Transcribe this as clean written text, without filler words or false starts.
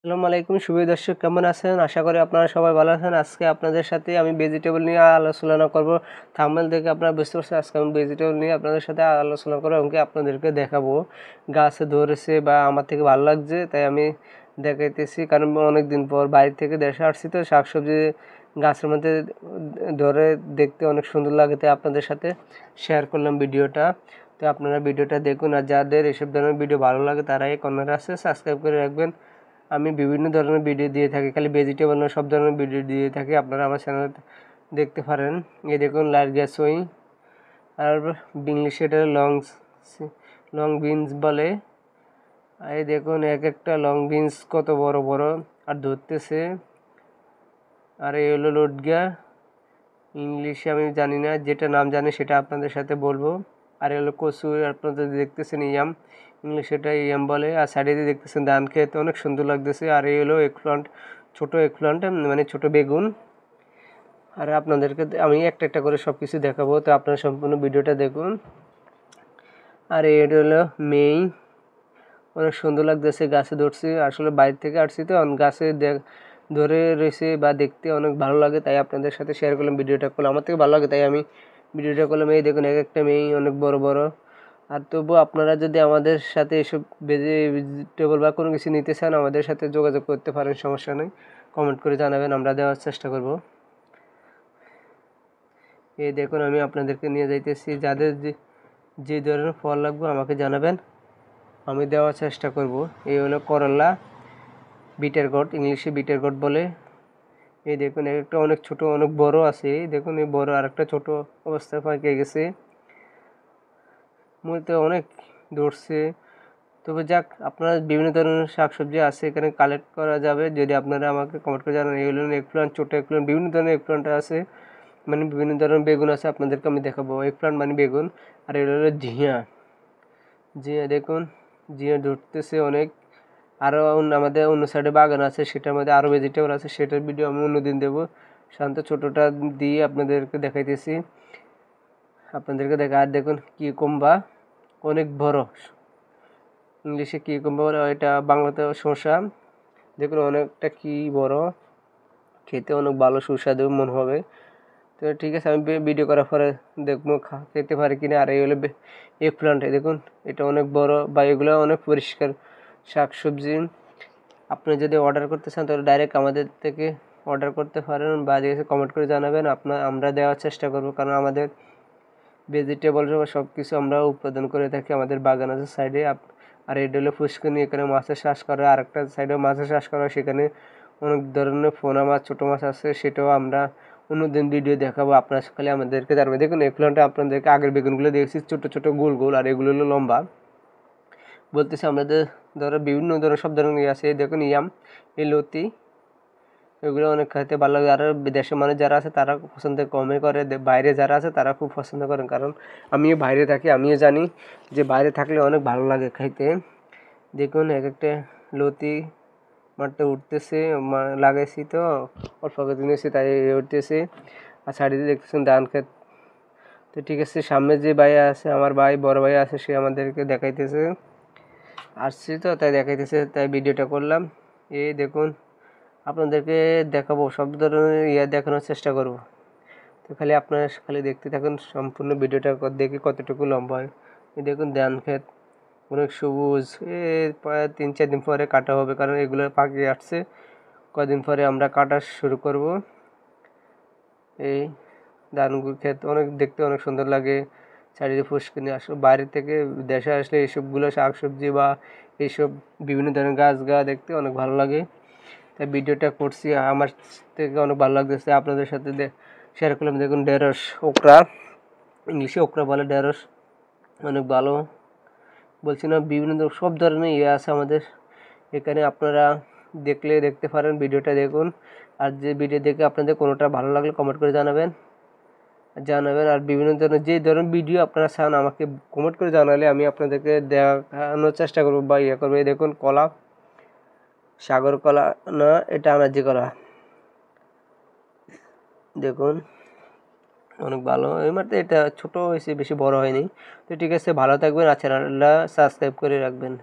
আসসালামু আলাইকুম সুপ্রিয় দর্শক, কেমন আছেন? আশা করি আপনারা সবাই ভালো আছেন। আজকে আপনাদের সাথে আমি ভেজিটেবল নিয়ে আলোচনা করব। থাম্বনেল দেখে আপনারা বুঝতে পারছেন আজকে আমি ভেজিটেবল নিয়ে আপনাদের সাথে আলোচনা করব এবং আপনাদেরকে দেখাবো গাছে ধরেছে বা আমার থেকে ভালো লাগছে তাই আমি দেখাইতেছি। কারণ অনেক দিন পর বাইরে থেকে দেশে আসছি তো শাকসবজি গাছের মধ্যে ধরে দেখতে অনেক সুন্দর লাগে, তাই আপনাদের সাথে শেয়ার করলাম ভিডিওটা। তো আপনারা ভিডিওটা দেখুন, আর যাদের এসব ধরনের ভিডিও ভালো লাগে তারা এই কর্নারে আছে সাবস্ক্রাইব করে রাখবেন। আমি বিভিন্ন ধরনের ভিডিও দিয়ে থাকি, খালি ভেজিটেবল না সব ধরনের ভিডিও দিয়ে থাকি, আপনারা আমার চ্যানেল দেখতে পারেন। এই দেখুন লার্গিয়া ছুঁই, আর ইংলিশে এটা লং বিনস বলে। এই দেখুন এক একটা লং বিনস কত বড় বড় আর ধরতেছে। আর এই হলো লটগিয়া, ইংলিশে আমি জানি না, যেটা নাম জানি সেটা আপনাদের সাথে বলবো। আর হলো কচু, আপনাদের দেখতেছেন ইয়াম, ইংলিশে এটা ইয়াম বলে। আর সাইডে দিয়ে দেখতেছেন ধান খেতে অনেক সুন্দর লাগতেছে। আর এই হলো এগপ্লান্ট, ছোটো এগপ্লান্ট মানে ছোটো বেগুন। আর আপনাদেরকে আমি একটা একটা করে সব কিছু দেখাবো, তো আপনারা সম্পূর্ণ ভিডিওটা দেখুন। আর এটা হলো মেই, অনেক সুন্দর লাগতেছে, গাছে ধরছি, আসলে বাইরে থেকে আসছি তো গাছে ধরে রয়েছে বা দেখতে অনেক ভালো লাগে, তাই আপনাদের সাথে শেয়ার করলাম। ভিডিওটা করলাম আমার থেকে ভালো লাগে তাই আমি ভিডিওটা করলাম। এই দেখুন এক একটা মেয়ে অনেক বড় বড়। আর তবুও আপনারা যদি আমাদের সাথে এসব ভেজিটেবল বা কোনো কিছু নিতে চান আমাদের সাথে যোগাযোগ করতে পারেন, সমস্যা নেই, কমেন্ট করে জানাবেন, আমরা দেওয়ার চেষ্টা করব। এই দেখুন আমি আপনাদেরকে নিয়ে যাইতেছি, যাদের যে ধরনের ফল লাগবে আমাকে জানাবেন, আমি দেওয়ার চেষ্টা করব। এই হলো করলা, বিটের গোট, ইংলিশে বিটের গোট বলে। এই দেখুন একটা অনেক ছোট অনেক বড় আছে, এই দেখুন এই বড় আর একটা ছোট অবস্থায় পাকে গেছে, মূলত অনেক ধরছে। তবে যাক, আপনারা বিভিন্ন ধরনের শাকসবজি আছে এখানে কালেক্ট করা যাবে, যদি আপনারা আমাকে কমেন্ট করে জানান। এই হলো এগপ্লান্ট, ছোটো এগপ্লান্ট, বিভিন্ন ধরনের এগপ্লান্ট আছে, মানে বিভিন্ন ধরনের বেগুন আছে, আপনাদেরকে আমি দেখাবো। এগপ্লান্ট মানে বেগুন। আর এগুলো হলো ঝিঙা, ঝিঙা দেখুন, ঝিঙা ধরতেছে অনেক। আরও আমাদের অন্য সাইডে বাগান আছে, সেটার মধ্যে আরও ভেজিটেবল আছে, সেটার ভিডিও আমি অন্যদিন দেবো। শান্ত ছোটোটা দিয়ে আপনাদেরকে দেখাইতেছি, আপনাদেরকে দেখা। আর দেখুন কিউকাম্বা, অনেক বড়, ইংলিশে কিউকাম্বা বলে, এটা বাংলাতে শসা। দেখুন অনেকটা কি বড়, খেতে অনেক ভালো সুস্বাদু মনে হবে। তো ঠিক আছে, আমি ভিডিও করার পরে দেখবো খেতে পারি কিনা। আর এই হলো এগপ্লান্ট, দেখুন এটা অনেক বড় বা এগুলো অনেক পরিষ্কার শাকসবজি। আপনি যদি অর্ডার করতে চান তাহলে ডাইরেক্ট আমাদের থেকে অর্ডার করতে পারেন বা কমেন্ট করে জানাবেন, আমরা দেওয়ার চেষ্টা করব। কারণ আমাদের ভেজিটেবল সব কিছু আমরা উৎপাদন করে থাকি, আমাদের বাগান আছে সাইডে। আর এটা হলো পুষ্করণী, এখানে মাছের চাষ করা, আর একটা সাইডেও মাছের চাষ করা, সেখানে অনেক ধরনের পোনা মাছ ছোটো মাছ আছে, সেটাও আমরা অন্যদিন ভিডিও দেখাবো। আপনার খালি আমাদেরকে জানবে। দেখুন এই প্ল্যানটা আপনাদেরকে আগের বেগুনগুলো দেখছি ছোটো ছোটো গোল গোল, আর এগুলো হলো লম্বা। বলতেছি আমাদের ধরো বিভিন্ন ধরনের সব ধরনের আছে। দেখুন ইয়াম, এই লতি, এগুলো অনেক খাইতে ভালো লাগে। আর দেশের মানুষ যারা আছে তারা পছন্দ কমে করে, বাইরে যারা আছে তারা খুব পছন্দ করেন, কারণ আমিও বাইরে থাকি, আমিও জানি যে বাইরে থাকলে অনেক ভালো লাগে খাইতে। দেখুন এক একটা লতি মাঠটা উঠতেছে, লাগাইছি তো অল্প দিন এসে তাই উঠতেছে। আর সাইডে দেখতেছেন ধান ক্ষেত। তো ঠিক আছে, সামনে যে ভাই আছে আমার ভাই, বড় ভাই আছে, সে আমাদেরকে দেখাইতেছে, আসছি তো তাই দেখাইতেছে, তাই ভিডিওটা করলাম। এই দেখুন আপনাদেরকে দেখাবো, সব ধরনের দেখানোর চেষ্টা করব। তো খালি আপনারা খালি দেখতে থাকুন, সম্পূর্ণ ভিডিওটা দেখে কতটুকু লম্বা হয়। এই দেখুন ধান ক্ষেত অনেক সবুজ, প্রায় 3-4 দিন পরে কাটা হবে, কারণ এগুলো পাকিয়ে আসছে, কদিন পরে আমরা কাটা শুরু করব। এই ধান ক্ষেত অনেক দেখতে অনেক সুন্দর লাগে, চারিদিকে পুষ্করিণী। আসলে বাইরে থেকে দেশে আসলে এইসবগুলো শাকসবজি বা এইসব বিভিন্ন ধরনের গাছ দেখতে অনেক ভালো লাগে, তাই ভিডিওটা করছি। আমার থেকে অনেক ভালো লাগতেছে, আপনাদের সাথে শেয়ার করলাম। দেখুন ঢেঁড়স, ওকরা, ইংলিশে ওকরা বলে, ঢেঁড়স অনেক ভালো। বলছি না, বিভিন্ন সব ধরনের আছে আমাদের এখানে, আপনারা দেখতে পারেন, ভিডিওটা দেখুন। আর যে ভিডিও দেখে আপনাদের কোনোটা ভালো লাগলে কমেন্ট করে জানাবেন। আর বিভিন্ন ধরনের যে ধরনের ভিডিও আপনারা চান আমাকে কমেন্ট করে জানালে আমি আপনাদেরকে দেখানোর চেষ্টা করবো বা করবো। এই দেখুন কলা, সাগর কলা না, এটা আনাজি কলা, দেখুন অনেক ভালো। এই মাত্র এটা ছোটো হয়েছে, বেশি বড় হয়নি। তো ঠিক আছে, ভালো থাকবেন, আর চ্যানেলটা সাবস্ক্রাইব করে রাখবেন।